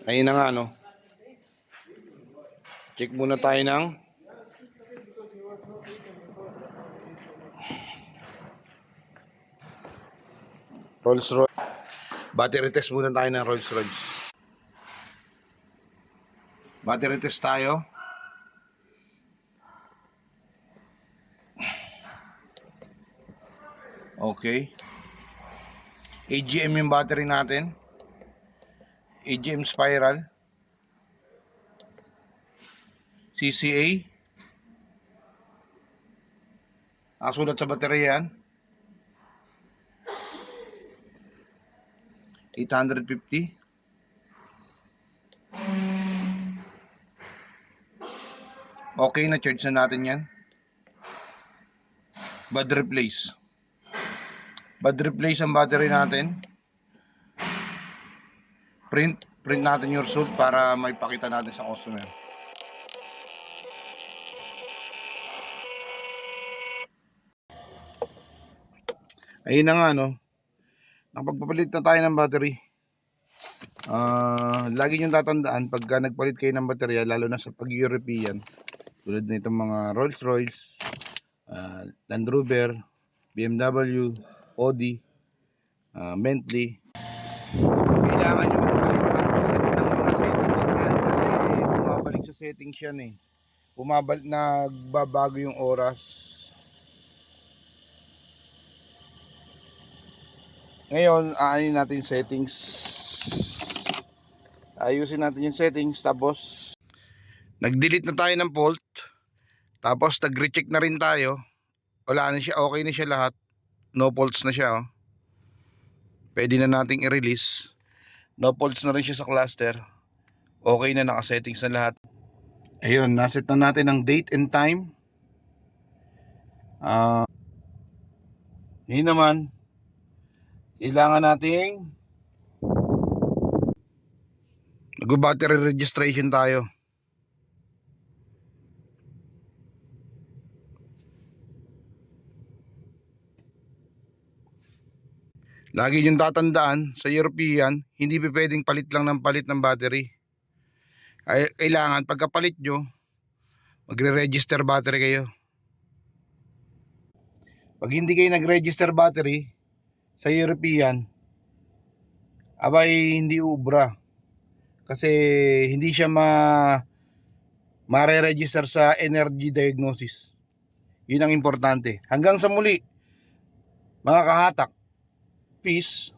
Ayun na nga, no? Check muna tayo ng Rolls Royce. Battery test muna tayo ng Rolls Royce. Battery test tayo. Okay. AGM yung battery natin. AGM spiral. CCA. Nakasulat sa baterya yan. 850. Okay, na-charge na natin yan. Bad replace. Bad replace ang battery natin. Print natin yung result para maipakita natin sa customer. Ayun na nga, no? Nakapagpapalit na tayo ng battery. Lagi nyo tatandaan pagka nagpalit kayo ng baterya, lalo na sa pag-European, tulad nitong mga Rolls Royce, Land Rover, BMW, Audi, Bentley, kailangan nyo mag-set ng mga settings na yan kasi bumabalik sa settings yan eh. Nagbabago yung oras. Ngayon, aanin natin yung settings. Ayusin natin yung settings, tapos nag-delete na tayo ng fault. Tapos nag-recheck na rin tayo. Wala na siya, okay na siya lahat. No faults na siya, oh. Pwede na nating i-release. No faults na rin siya sa cluster. Okay na, naka-settings na lahat. Ayun, naset na natin ang date and time. Yun naman, kailangan nating nag-battery registration tayo. Lagi yung tatandaan sa European, hindi pa pwedeng palit lang ng palit ng battery. Ay, kailangan pagkapalit nyo, magre-register battery kayo. Pag hindi kayo nag-register battery sa European, abay hindi ubra. Kasi hindi siya mare-register sa energy diagnosis. Yun ang importante. Hanggang sa muli, mga kahatak, peace.